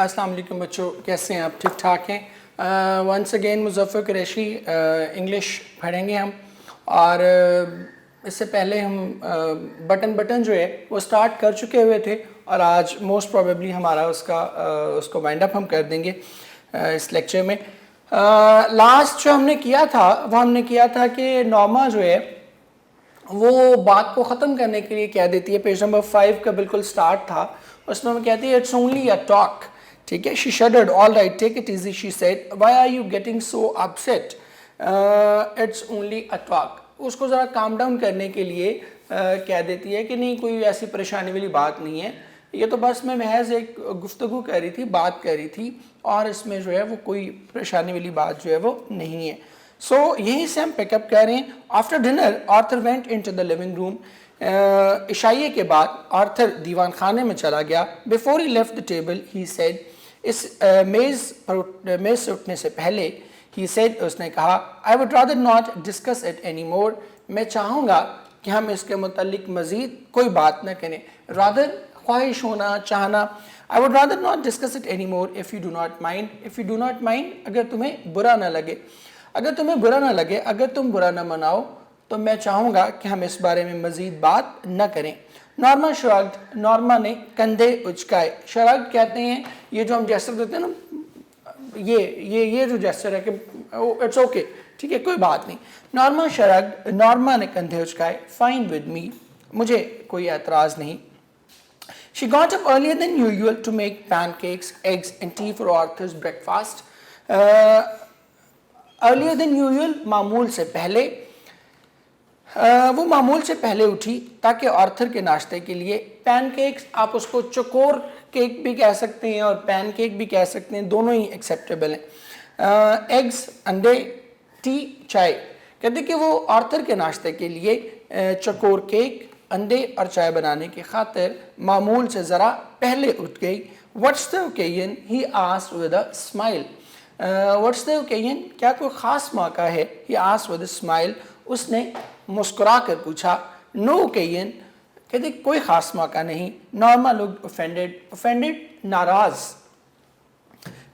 अस्सलाम वालेकुम बच्चों, कैसे हैं आप? ठीक ठाक हैं? Once again Muzaffar Qureshi English पढ़ेंगे हम। और इससे पहले हम बटन जो है वो स्टार्ट कर चुके हुए थे और आज मोस्ट प्रोबेबली हमारा उसको वाइंड अप हम कर देंगे इस लेक्चर में। लास्ट जो हमने किया था वो हमने किया था कि नॉर्मा जो है वो बात को ख़त्म करने के लिए कह देती है। पेज नंबर 5 का बिल्कुल स्टार्ट था, उसमें हमें कहती है इट्स ओनली अ टॉक। ठीक है, she shuddered, all right, take it easy, she said, why are you getting so upset, it's only a talk. उसको ज़रा काम डाउन करने के लिए कह देती है कि नहीं, कोई ऐसी परेशानी वाली बात नहीं है, ये तो बस मैं महज एक गुफ्तगू कर रही थी, बात कर रही थी, और इसमें जो है वो कोई परेशानी वाली बात जो है वो नहीं है। सो यहीं से हम पिकअप कर रहे हैं। After dinner Arthur went into the living room. इशाइये के बाद आर्थर दीवान खाने में चला गया। Before he left the table he said, इस मेज़ से उठने से पहले ही सेड, उसने कहा, I would rather not discuss it any more, मैं चाहूँगा कि हम इसके मुतालिक मज़ीद कोई बात न करें। रादर ख्वाहिश होना, चाहना। I would rather not discuss it any more if you do not mind, if you do not mind, अगर तुम्हें बुरा ना लगे, अगर तुम्हें बुरा ना लगे, अगर तुम बुरा ना मनाओ, तो मैं चाहूँगा कि हम इस बारे में मज़ीद बात न करें। नॉर्मा श्रग्ड, नॉर्मा ने कंधे उचकाए। श्रग कहते हैं ये जो हम जेस्चर देते हैं ना, ये जो जेस्चर है कि इट्स ओके, ठीक है, कोई बात नहीं। नॉर्मा श्रग्ड, नॉर्मा ने कंधे उचकाए। फाइन विद मी, मुझे कोई एतराज़ नहीं। She got up earlier than usual to make pancakes, eggs and tea for Arthur's breakfast. Earlier than usual, मामूल से पहले, वो मामूल से पहले उठी ताकि आर्थर के नाश्ते के लिए पैनकेक्स, आप उसको चकोर केक भी कह सकते हैं और पैनकेक भी कह सकते हैं, दोनों ही एक्सेप्टेबल हैं। एग्स, अंडे, टी, चाय। कहते कि वो आर्थर के नाश्ते के लिए चकोर केक, अंडे और चाय बनाने की खातिर मामूल से ज़रा पहले उठ गई। What's the occasion, he asked with a smile. What's the occasion, क्या कोई ख़ास मौका है? He asked with a smile, उसने मुस्कुरा कर पूछा। नो ओकेजन, कहते कोई ख़ास मौका नहीं। नॉर्मा लुक्ड ऑफेंडेड, ऑफेंडेड नाराज़,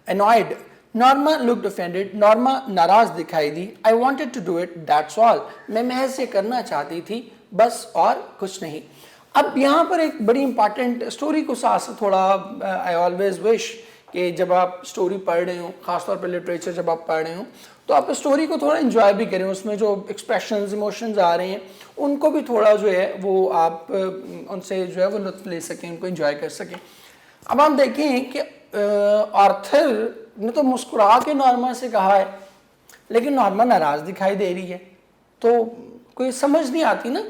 annoyed, Norma looked offended, Norma नाराज़ दिखाई दी। I wanted to do it, that's all, मैं महज ये करना चाहती थी, बस और कुछ नहीं। अब यहाँ पर एक बड़ी इंपॉर्टेंट स्टोरी को साथ थोड़ा, आई ऑलवेज विश कि जब आप स्टोरी पढ़ रहे हो, ख़ासतौर पर लिटरेचर जब आप पढ़ रहे हो, तो आप स्टोरी को थोड़ा एंजॉय भी करें। उसमें जो एक्सप्रेशंस, इमोशंस आ रहे हैं, उनको भी थोड़ा जो है वो आप उनसे जो है वो लुत्फ़ ले सकें, उनको एंजॉय कर सकें। अब हम देखें कि आर्थर ने तो मुस्कुरा के नॉर्मा से कहा है, लेकिन नॉर्मा नाराज़ दिखाई दे रही है। तो कोई समझ नहीं आती ना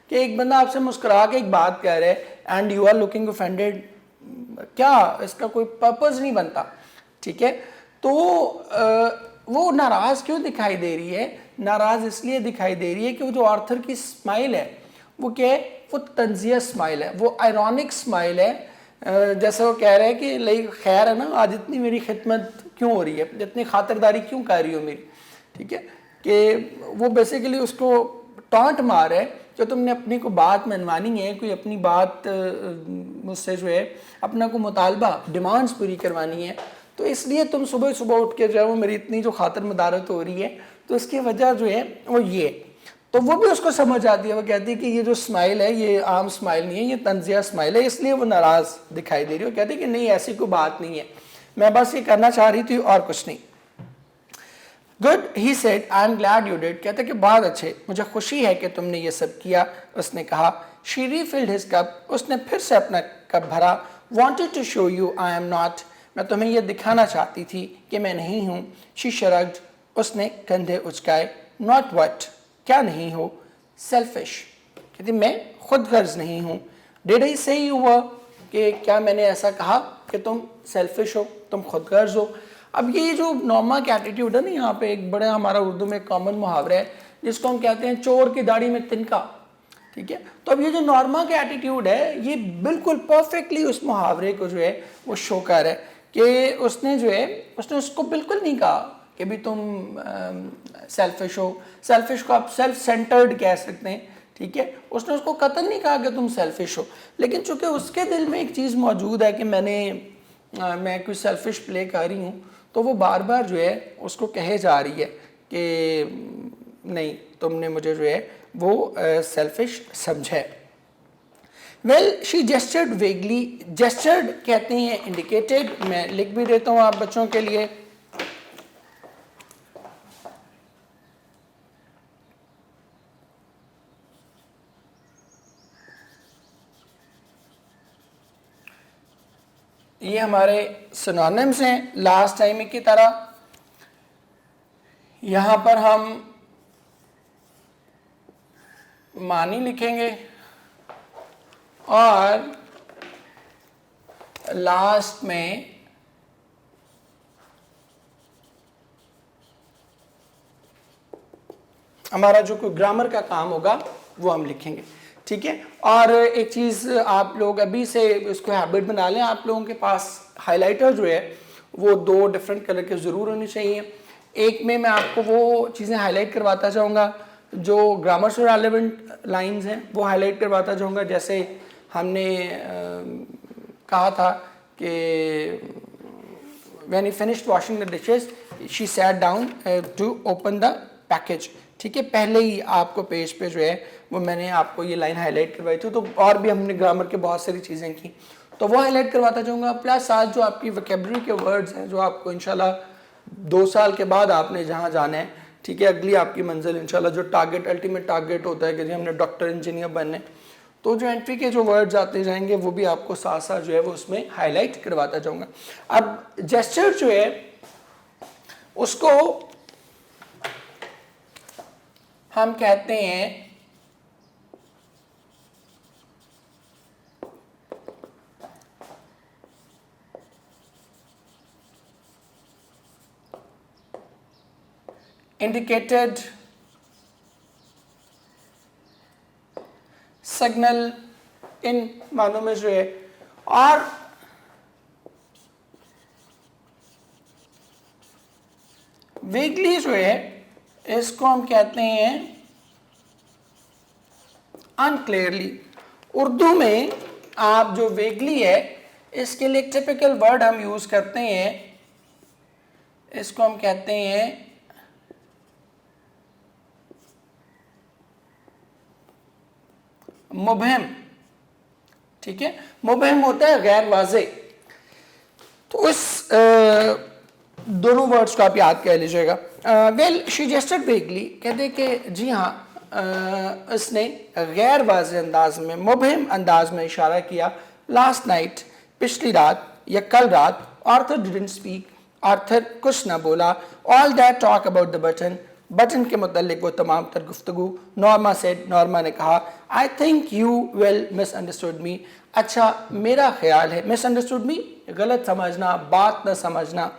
कि एक बंदा आपसे मुस्कुरा के एक बात कह रहा है and you are looking offended, क्या इसका कोई पर्पस नहीं बनता। ठीक है, तो वो नाराज़ क्यों दिखाई दे रही है? नाराज़ इसलिए दिखाई दे रही है कि वो जो आर्थर की स्माइल है वो क्या है? वो तंज़िया स्माइल है, वो आयरॉनिक स्माइल है। जैसे वो कह रहे हैं कि लाइक खैर है ना, आज इतनी मेरी खिदमत क्यों हो रही है, इतनी खातिरदारी क्यों कर रही हो मेरी। ठीक है, कि वो बेसिकली उसको टॉन्ट मार है कि तुमने अपनी को बात मनवानी है, कोई अपनी बात मुझसे जो है अपना को मुतालबा, डिमांड्स पूरी करवानी है, तो इसलिए तुम सुबह सुबह उठ के जो है वो मेरी इतनी जो खातिर मदारत हो रही है, तो इसकी वजह जो है वो ये। तो वो भी उसको समझ आती है, वो कहती है कि ये जो स्माइल है ये आम स्माइल नहीं है, ये तंज़िया स्माइल है, इसलिए वो नाराज़ दिखाई दे रही है। वो कहती है कि नहीं, ऐसी कोई बात नहीं है, मैं बस ये करना चाह रही थी और कुछ नहीं। Good, he said, I am glad you did, कहते कि बहुत अच्छे, मुझे खुशी है कि तुमने ये सब किया। उसने कहा। शी रीफिल्ड हिज कप, उसने फिर से अपना कप भरा। Wanted to show you I am not, मैं तुम्हें यह दिखाना चाहती थी कि मैं नहीं हूँ। शी शरग्ड, उसने कंधे उचकाए। नॉट व्हाट, क्या नहीं हो? सेल्फिश, कहती मैं खुद गर्ज नहीं हूँ। डिड आई से यू वर, कि क्या मैंने ऐसा कहा कि तुम सेल्फिश हो, तुम खुद गर्ज हो? अब ये जो नॉर्मा का एटीट्यूड है ना, यहाँ पे एक बड़ा हमारा उर्दू में कॉमन मुहावरा है जिसको हम कहते हैं चोर की दाढ़ी में तिनका। ठीक है, तो अब ये जो नॉर्मा का एटीट्यूड है ये बिल्कुल परफेक्टली उस मुहावरे को जो है वो शो कर है कि उसने जो है उसने उसको बिल्कुल नहीं कहा कि भी तुम सेल्फिश हो। सेल्फिश को आप सेल्फ सेंटर्ड कह सकते हैं। ठीक है, उसने उसको कतई नहीं कहा कि तुम सेल्फिश हो, लेकिन चूंकि उसके दिल में एक चीज़ मौजूद है कि मैंने मैं कोई सेल्फिश प्ले कर रही हूँ, तो वो बार बार जो है उसको कहे जा रही है कि नहीं तुमने मुझे जो है वो सेल्फिश समझा है। वेल शी जेस्चर्ड वेगली, जेस्चर्ड कहते हैं इंडिकेटेड, मैं लिख भी देता हूँ आप बच्चों के लिए। ये हमारे सिनोनिम्स हैं लास्ट टाइम की तरह। यहां पर हम मानी लिखेंगे और लास्ट में हमारा जो कोई ग्रामर का काम होगा वो हम लिखेंगे, ठीक है। और एक चीज़ आप लोग अभी से इसको हैबिट बना लें, आप लोगों के पास हाइलाइटर जो है वो 2 डिफरेंट कलर के ज़रूर होने चाहिए। एक में मैं आपको वो चीज़ें हाईलाइट करवाता जाऊँगा जो ग्रामर से रेलेवेंट लाइंस हैं वो हाईलाइट करवाता जाऊँगा। जैसे हमने कहा था कि when he finished washing the dishes she sat down to open the package, ठीक है। पहले ही आपको पेज पे जो है वो मैंने आपको ये लाइन हाईलाइट करवाई थी। तो और भी हमने ग्रामर के बहुत सारी चीज़ें की तो वो हाईलाइट करवाता जाऊँगा। प्लस साथ जो आपकी वोकैबुलरी के वर्ड्स हैं जो आपको इंशाल्लाह 2 साल के बाद आपने जहाँ जाना है, ठीक है, अगली आपकी मंजिल इंशाल्लाह जो टारगेट अल्टीमेट टारगेट होता है कि जी हमने डॉक्टर इंजीनियर बनने, तो जो एंट्री के जो वर्ड्स आते जाएंगे वो भी आपको साथ साथ जो है वो उसमें हाईलाइट करवाता जाऊँगा। अब जेस्चर जो है उसको हम कहते हैं इंडिकेटेड सिग्नल इन मानों में जो है। और वेगली जो है इसको हम कहते हैं अनक्लियरली। उर्दू में आप जो वेगली है इसके लिए एक टिपिकल वर्ड हम यूज करते हैं, इसको हम कहते हैं मुबहम, ठीक है। मुबहम होता है गैर वाज़े। तो इस दोनों वर्ड्स को आप याद कर लीजिएगा। वेल शी जेस्चर्ड वेगली कहते कि जी हाँ इसने गैर वाज़े अंदाज में, मुबहम अंदाज में इशारा किया। लास्ट नाइट पिछली रात या कल रात, आर्थर डिडंट स्पीक, आर्थर कुछ ना बोला। All that talk about the button, button के मुतालिक वो तमाम तर गुफ्तगू। नॉर्मा सेड, नॉर्मा ने कहा, I think you will misunderstood me, अच्छा मेरा ख्याल है, मिसअंडरस्टूड मी गलत समझना, बात न समझना।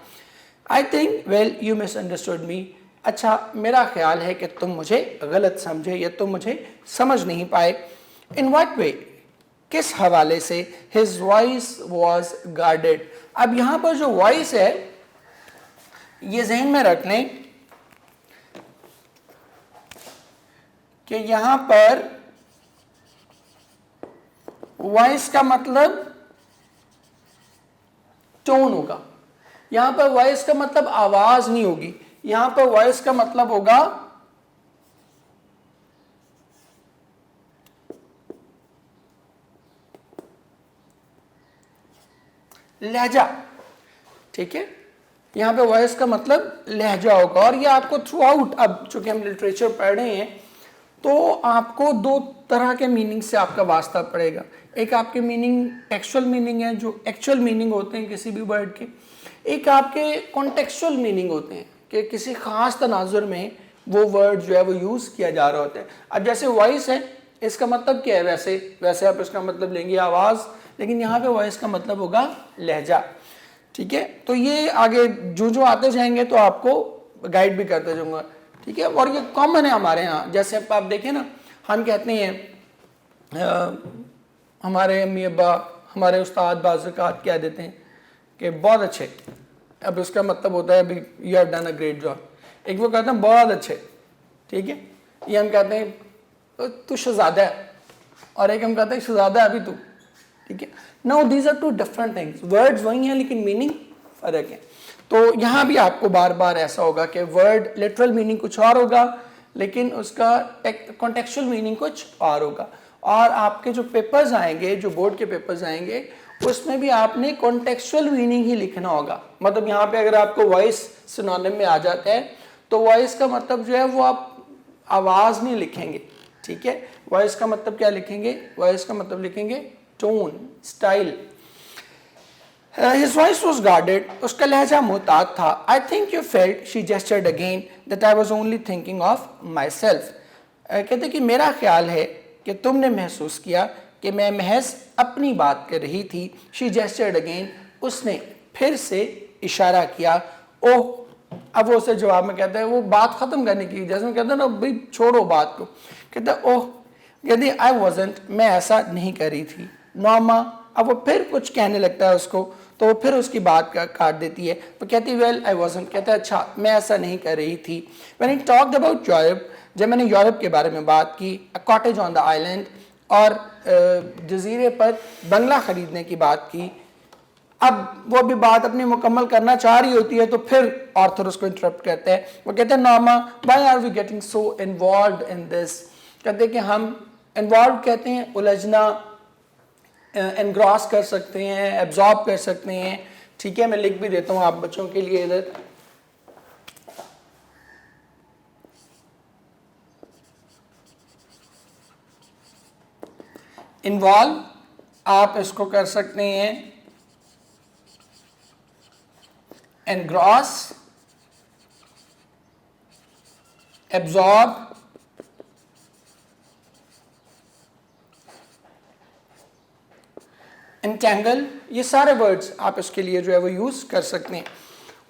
I think well you misunderstood me, अच्छा मेरा ख्याल है कि तुम मुझे गलत समझे या तुम मुझे समझ नहीं पाए। इन व्हाट वे, किस हवाले से। His voice was guarded. अब यहाँ पर जो वॉइस है ये जहन में रख लें कि यहां पर वॉइस का मतलब टोन होगा। यहां पर वॉइस का मतलब आवाज नहीं होगी, यहां पर वॉइस का मतलब होगा लहजा, ठीक है। यहां पे वॉइस का मतलब लहजा होगा। और ये आपको थ्रू आउट, अब चूंकि हम लिटरेचर पढ़ रहे हैं तो आपको 2 तरह के मीनिंग से आपका वास्ता पड़ेगा। एक आपके मीनिंग टेक्सचुअल मीनिंग है जो एक्चुअल मीनिंग होते हैं किसी भी वर्ड के, एक आपके कॉन्टेक्सचुअल मीनिंग होते हैं कि किसी खास तनाजुर में वो वर्ड जो है वो यूज़ किया जा रहा होता है। अब जैसे वॉइस है इसका मतलब क्या है, वैसे आप इसका मतलब लेंगे आवाज़, लेकिन यहाँ पे वॉइस का मतलब होगा लहजा, ठीक है। तो ये आगे जो जो आते जाएंगे तो आपको गाइड भी करते जाऊँगा, ठीक है। और ये कॉमन है हमारे यहाँ। जैसे आप देखें ना, हम कहते हैं हमारे अम्मी अब्बा, हमारे उस्ताद बाज़ क्या देते हैं कि बहुत अच्छे। अब इसका मतलब होता है अभी you have done a great job. एक वो कहते हैं बहुत अच्छे, ठीक है, ये हम कहते हैं तू शहज़ादा है, और एक हम कहते हैं शहज़ादा अभी तू, ठीक है। Now these are two different things, words वही हैं लेकिन मीनिंग फर्क है। तो यहाँ भी आपको बार बार ऐसा होगा कि वर्ड लिटरल मीनिंग कुछ और होगा लेकिन उसका कॉन्टेक्चुअल मीनिंग कुछ और होगा। और आपके जो पेपर्स आएंगे, जो बोर्ड के पेपर्स आएंगे, उसमें भी आपने कॉन्टेक्चुअल मीनिंग ही लिखना होगा। मतलब यहाँ पे अगर आपको वॉइस सिनोनिम में आ जाता है तो वॉइस का मतलब जो है वो आप आवाज़ नहीं लिखेंगे, ठीक है। वॉइस का मतलब क्या लिखेंगे? वॉइस का मतलब लिखेंगे tone, style. His voice was guarded, उसका लहजा मुहतात था। I think you felt, she gestured again, that I was only thinking of myself. कहते कि मेरा ख्याल है कि तुमने महसूस किया कि मैं महज अपनी बात कर रही थी। She gestured again, उसने फिर से इशारा किया। ओह, अब वो उसे जवाब में कहता है, वो बात ख़त्म करने की, जैसे मैं कहता है ना भाई छोड़ो बात को, कहता है ओह, कहती आई वॉजेंट, मैं ऐसा नहीं कर रही थी। नॉमा, अब वो फिर कुछ कहने लगता है उसको, तो वो फिर उसकी बात का काट देती है। वो कहती वेल आई वॉजेंट, कहता है अच्छा मैं ऐसा नहीं कर रही थी। When he talked about Europe, जब मैंने यूरोप के बारे में बात की, अ कॉटेज ऑन द आइलैंड, और जजीरे पर बंगला ख़रीदने की बात की। अब वो भी बात अपनी मुकम्मल करना चाह रही होती है तो फिर ऑर्थर उसको इंटरप्ट करते हैं। वो कहते हैं Norma, why are we getting so involved in this. कहते हैं कि हम इन्वॉल्व कहते हैं उलझना, एनग्रॉस कर सकते हैं, एब्जॉर्ब कर सकते हैं, ठीक है। मैं लिख भी देता हूँ आप बच्चों के लिए इधर। इन्वॉल्व आप इसको कर सकते हैं एनग्रॉस, एब्जॉर्ब, एंटेंगल, ये सारे वर्ड्स आप इसके लिए जो है वो यूज कर सकते हैं।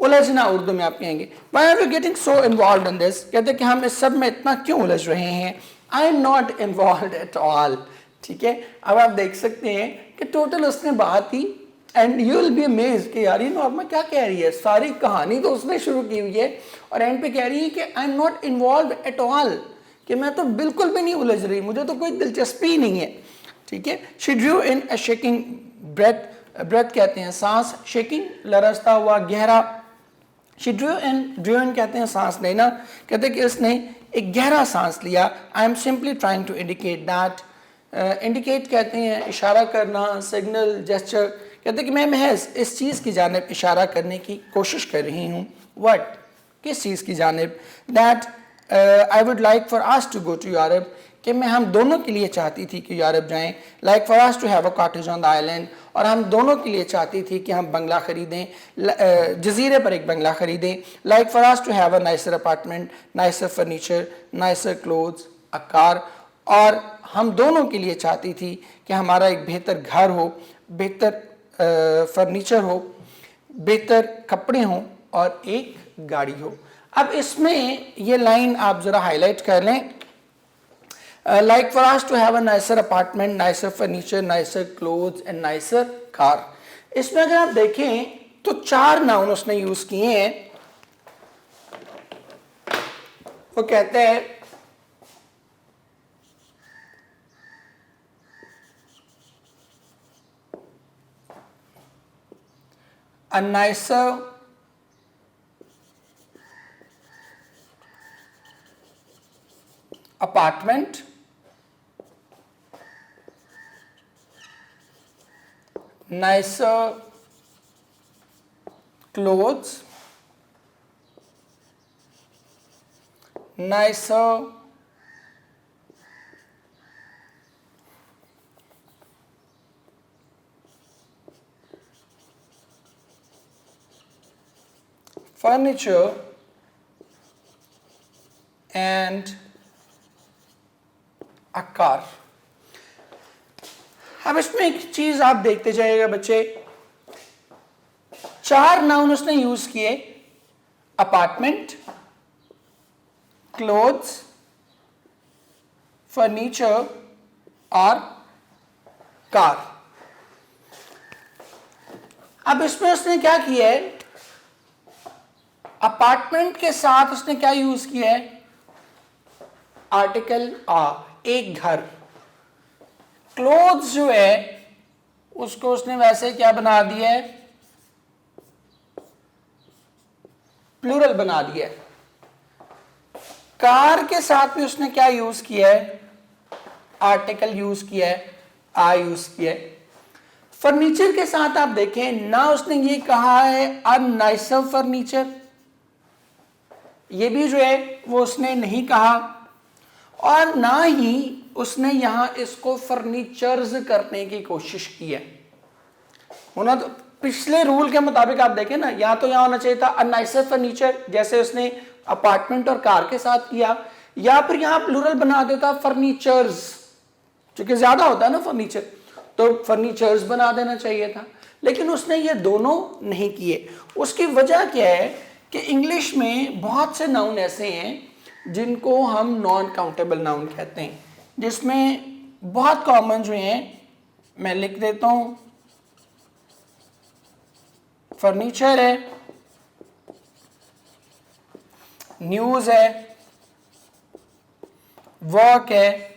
उलझना उर्दू में आप कहेंगे why are you getting so involved in this, कहते हैं कि हम इस सब में इतना क्यों उलझ रहे हैं। आई am not involved at all, ठीक है। अब आप देख सकते हैं कि टोटल उसने बात की, and you will be amazed कि यार ये नॉर्मा क्या कह रही है, सारी कहानी तो उसने शुरू की हुई है और एंड पे कह रही है कि आई am not involved at all, कि मैं तो बिल्कुल भी नहीं उलझ रही, मुझे तो कोई दिलचस्पी नहीं है, ठीक है। She drew in a shaking breath, breath कहते हैं सांस, शेकिंग लरसता हुआ गहरा। शी ड्रू इन कहते हैं सांस लेना, कहते हैं कि उसने एक गहरा सांस लिया। I am simply trying to indicate that, indicate कहते हैं इशारा करना, सिग्नल, जेस्चर, कहते हैं कि मैं महज इस चीज़ की जानिब इशारा करने की कोशिश कर रही हूँ। वट, किस चीज़ की जानिब? That I would like for us to go to Europe, कि मैं हम दोनों के लिए चाहती थी कि यूरोप जाएं। Like for us to have a cottage on the island, और हम दोनों के लिए चाहती थी कि हम बंगला ख़रीदें, जजीरे पर एक बंगला ख़रीदें। Like for us to have a nicer apartment, nicer furniture, nicer clothes, a car, और हम दोनों के लिए चाहती थी कि हमारा एक बेहतर घर हो, बेहतर फर्नीचर हो, बेहतर कपड़े हों और एक गाड़ी हो। अब इसमें ये लाइन आप ज़रा हाईलाइट कर लें, like for us to have a nicer apartment, nicer furniture, nicer clothes and nicer car. इसमें अगर आप देखें तो 4 नाउन उसने यूज़ किए हैं। वो कहते हैं a nicer apartment, nicer clothes, nicer furniture and a car। अब इसमें एक चीज आप देखते जाइएगा बच्चे, 4 नाउन उसने यूज किए, अपार्टमेंट, क्लोथ्स, फर्नीचर और कार। अब इसमें उसने क्या किया है, अपार्टमेंट के साथ उसने क्या यूज किया है, आर्टिकल आ, एक घर। क्लोथ्स जो है उसको उसने वैसे क्या बना दिया है, प्लूरल बना दिया है। कार के साथ भी उसने क्या यूज किया है, आर्टिकल यूज किया है, आ यूज किया है। फर्नीचर के साथ आप देखें ना, उसने ये कहा है अ नाइसर फर्नीचर, ये भी जो है वो उसने नहीं कहा, और ना ही उसने यहां इसको फर्नीचर्स करने की कोशिश की है। होना तो पिछले रूल के मुताबिक आप देखें ना, या तो यहां होना चाहिए था अ नाइसर फर्नीचर, जैसे उसने अपार्टमेंट और कार के साथ किया, या फिर यहां प्लूरल बना देता फर्नीचर्स, क्योंकि ज्यादा होता है ना फर्नीचर, तो फर्नीचर्स बना देना चाहिए था। लेकिन उसने ये दोनों नहीं किए। उसकी वजह क्या है कि इंग्लिश में बहुत से नाउन ऐसे हैं जिनको हम नॉन काउंटेबल नाउन कहते हैं, जिसमें बहुत कॉमन जो हैं, मैं लिख देता हूं, फर्नीचर है, न्यूज है, वर्क है,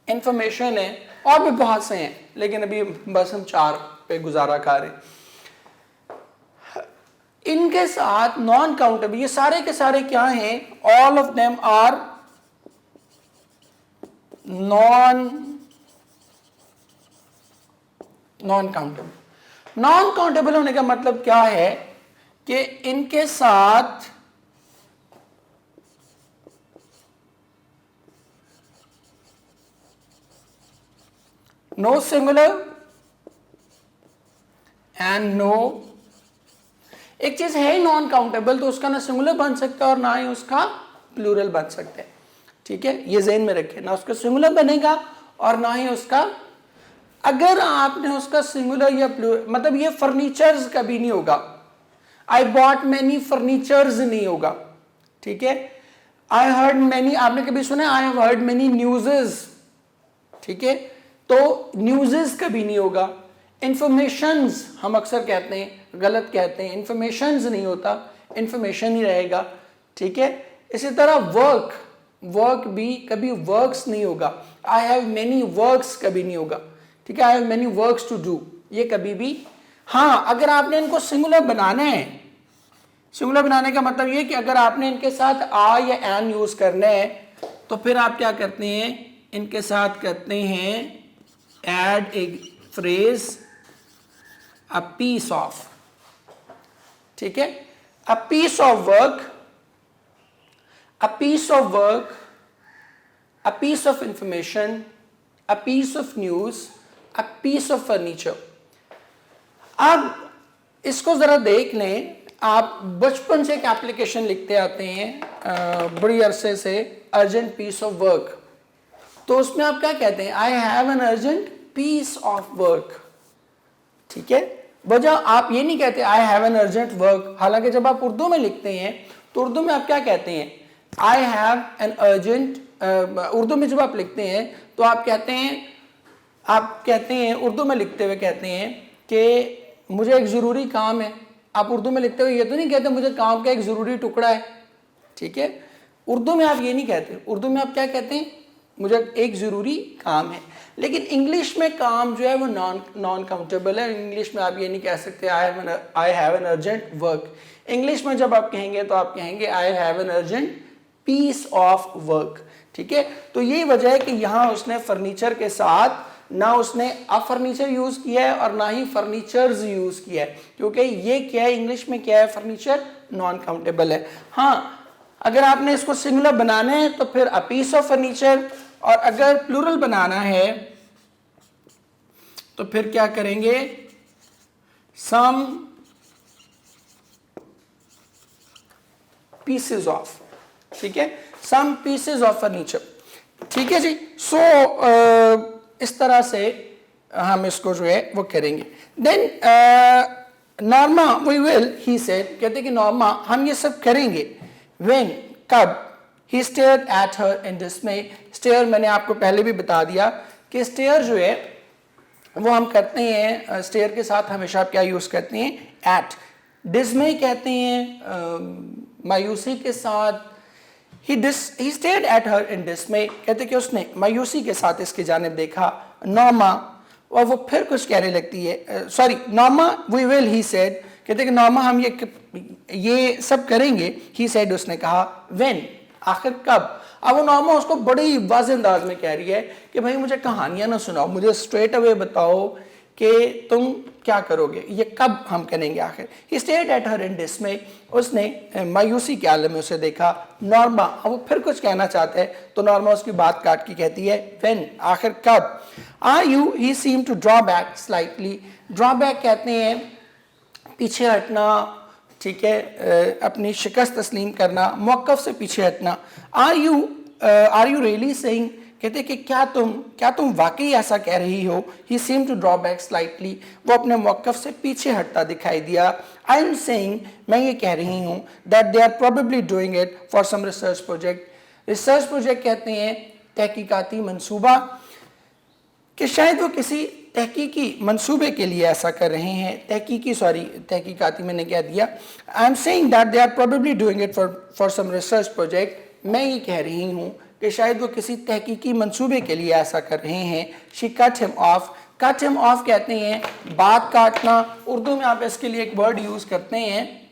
इंफॉर्मेशन है, और भी बहुत से हैं, लेकिन अभी बस हम 4 पे गुजारा कर रहे हैं। इनके साथ नॉन काउंटेबल, ये सारे के सारे क्या हैं, all of them are non countable. Non countable होने का मतलब क्या है कि इनके साथ नो सिंगुलर एंड नो, एक चीज है नॉन काउंटेबल तो उसका ना सिंगुलर बन सकता है और ना ही उसका प्लूरल बन सकता है। ठीक है, ये ज़हन में रखें, ना उसका सिंगुलर बनेगा और ना ही उसका, अगर आपने उसका सिंगुलर या प्लूरल, मतलब ये फर्नीचर्स कभी नहीं होगा, आई बॉट मैनी फर्नीचर्स नहीं होगा। ठीक है, आई हर्ड मैनी, आपने कभी सुना आई हैव हर्ड मैनी न्यूज़ेस, ठीक है, तो न्यूज़ेस कभी नहीं होगा। इंफॉर्मेशंस हम अक्सर कहते हैं, गलत कहते हैं, इंफॉर्मेशंस नहीं होता, इंफॉर्मेशन ही रहेगा। ठीक है, इसी तरह वर्क भी कभी वर्क्स नहीं होगा, आई हैव मेनी वर्क्स कभी नहीं होगा। ठीक है, I have many works to do, ये कभी भी। हाँ, अगर आपने इनको सिंगुलर बनाना है, सिंगुलर बनाने का मतलब ये कि अगर आपने इनके साथ आ या एन यूज करना है, तो फिर आप क्या करते हैं, इनके साथ करते हैं add a phrase a piece of. ठीक है, a piece of work, a piece of work, a piece of information, a piece of news, a piece of furniture। अब इसको जरा देख लें, आप बचपन से एक एप्लीकेशन लिखते आते हैं बड़ी अरसे से, अर्जेंट पीस ऑफ वर्क, तो उसमें आप क्या कहते हैं, I have an urgent piece of work. ठीक है, वजह आप ये नहीं कहते I have an urgent work, हालांकि जब आप उर्दू में लिखते हैं तो उर्दू में आप क्या कहते हैं, I have an urgent, Urdu में जब आप लिखते हैं तो आप कहते हैं उर्दू में लिखते हुए कहते हैं कि मुझे एक ज़रूरी काम है। आप उर्दू में लिखते हुए ये तो नहीं कहते मुझे काम का एक ज़रूरी टुकड़ा है। ठीक है, उर्दू में आप ये नहीं कहते, उर्दू में आप क्या कहते हैं, मुझे एक ज़रूरी काम है। लेकिन इंग्लिश में काम जो है वो नॉन काउंटेबल है। इंग्लिश में आप ये नहीं कह सकते I have an urgent work. English में जब आप कहेंगे तो आप कहेंगे I have an urgent piece of work. ठीक है, तो यही वजह है कि यहां उसने फर्नीचर के साथ ना उसने अ फर्नीचर यूज किया है और ना ही फर्नीचर्स यूज किया है, क्योंकि ये क्या है, इंग्लिश में क्या है, फर्नीचर नॉन काउंटेबल है। हाँ, अगर आपने इसको सिंगुलर बनाना है तो फिर अ पीस ऑफ फर्नीचर, और अगर प्लूरल बनाना है तो फिर क्या करेंगे, सम पीसेस ऑफ। ठीक है, सम पीसेस ऑफ फर्नीचर। ठीक है जी, सो इस तरह से हम इसको जो है वो करेंगे। Then Norma we will, he said, कहते कि नॉर्मा हम ये सब करेंगे, व्हेन, कब, he stared at her in dismay. Stare मैंने आपको पहले भी बता दिया कि स्टेयर जो है वो हम करते हैं, स्टेयर के साथ हमेशा आप क्या यूज करते हैं, एट। डिस्मे कहते हैं मायूसी के साथ, He stared at her in dismay. कहते कि उसने मायूसी के साथ इसकी जानिब देखा. Norma, और वो फिर कुछ कहने लगती है. Sorry, Norma, we will, he said. कहते कि नॉर्मा हम ये सब करेंगे. He said, उसने कहा. When, आखिर कब. अब वो नॉर्मा उसको बड़ी वाज़ेह अंदाज में कह रही है कि भाई मुझे कहानियां ना सुनाओ, मुझे स्ट्रेट अवे बताओ कि तुम क्या करोगे, ये कब हम करेंगे आखिर. He stared at her in dismay. उसने मायूसी के आलम में उसे देखा. नॉर्मा, अब वो फिर कुछ कहना चाहता है तो नॉर्मा उसकी बात काट के कहती है when, आखिर कब. Are you, he seemed to draw back slightly. draw back कहते हैं पीछे हटना, ठीक है, अपनी शिकस्त तस्लीम करना, मौक़िफ़ से पीछे हटना. Are you really saying, कहते कि क्या तुम वाकई ऐसा कह रही हो. He seemed to draw back slightly. वो अपने मौक़िफ़ से पीछे हटता दिखाई दिया. I am saying, मैं ये कह रही हूँ that they are probably doing it for some research project. research project कहते हैं तहकीकाती मंसूबा, कि शायद वो किसी तहकीकी मंसूबे के लिए ऐसा कर रहे हैं. तहकीकाती मैंने क्या दिया. I am saying that they are probably doing it for some research project. मैं ये कह रही हूँ कि शायद वो किसी तहकीकी मंसूबे के लिए ऐसा कर रहे हैं. She cut him off. cut him off कहते हैं बात काटना. उर्दू में आप इसके लिए एक वर्ड यूज़ करते हैं,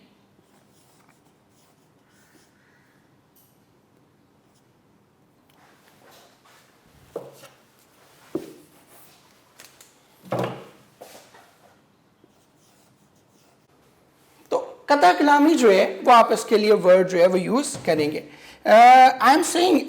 तो कता कलामी जो है वो आप इसके लिए वर्ड जो है वो यूज़ करेंगे. I am saying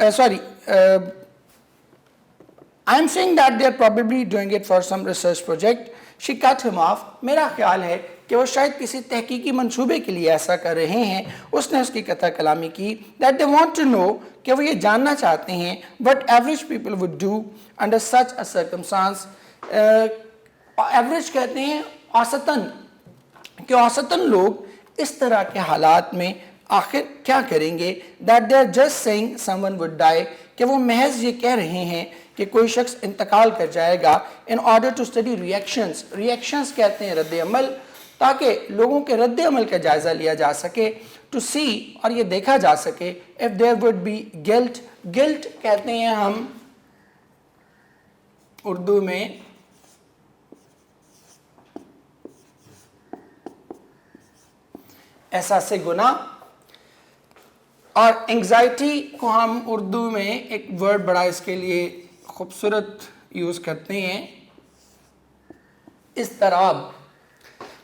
that they are probably doing it for some research project. She cut him off. मेरा ख्याल है कि वो शायद किसी तहकीकी मंसूबे के लिए ऐसा कर रहे हैं. उसने उसकी कथा कलामी की. That they want to know, कि वो ये जानना चाहते हैं what average people would do under such a circumstance. Average कहते हैं औसतन, कि औसतन लोग इस तरह के हालात में आखिर क्या करेंगे. That they are just saying someone would die, कि वो महज ये कह रहे हैं कि कोई शख्स इंतकाल कर जाएगा. In order to study reactions. reactions कहते हैं रद्द अमल, ताकि लोगों के रद्द अमल का जायज़ा लिया जा सके. To see, और ये देखा जा सके if there would be guilt. guilt कहते हैं हम उर्दू में एहसास गुनाह, और एंग्जाइटी को हम उर्दू में एक वर्ड बड़ा इसके लिए खूबसूरत यूज़ करते हैं, इज़्तिराब.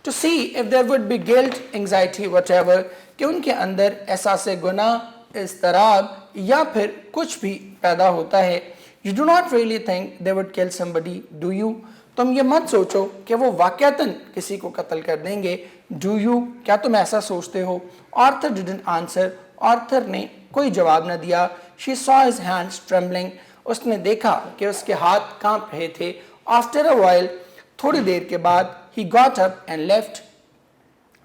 To see if there would be guilt, anxiety, whatever, कि उनके अंदर एहसास गुनाह, इज़्तिराब या फिर कुछ भी पैदा होता है. You do not really think they would kill somebody, do you. तुम ये मत सोचो कि वो वाक़यातन किसी को कत्ल कर देंगे. डू यू, क्या तुम ऐसा सोचते हो. Arthur didn't answer. आर्थर ने कोई जवाब न दिया. She saw his hands trembling. उसने देखा कि उसके हाथ कांप रहे थे. आफ्टर अ व्हाइल, थोड़ी देर के बाद, he got up and left.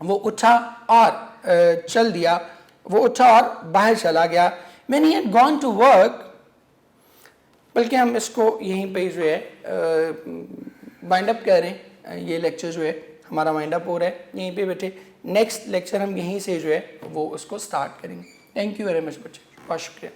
वो उठा और चल दिया. वो उठा और बाहर चला गया. When he had gone to work, बल्कि हम इसको यहीं पे जो है वाइंड अप करें. ये लेक्चर जो है हमारा वाइंड अप हो रहा है यहीं पे बैठे. नेक्स्ट लेक्चर हम यहीं से जो है वो उसको स्टार्ट करेंगे. थैंक यू वेरी मच बच्चे, बहुत शुक्रिया.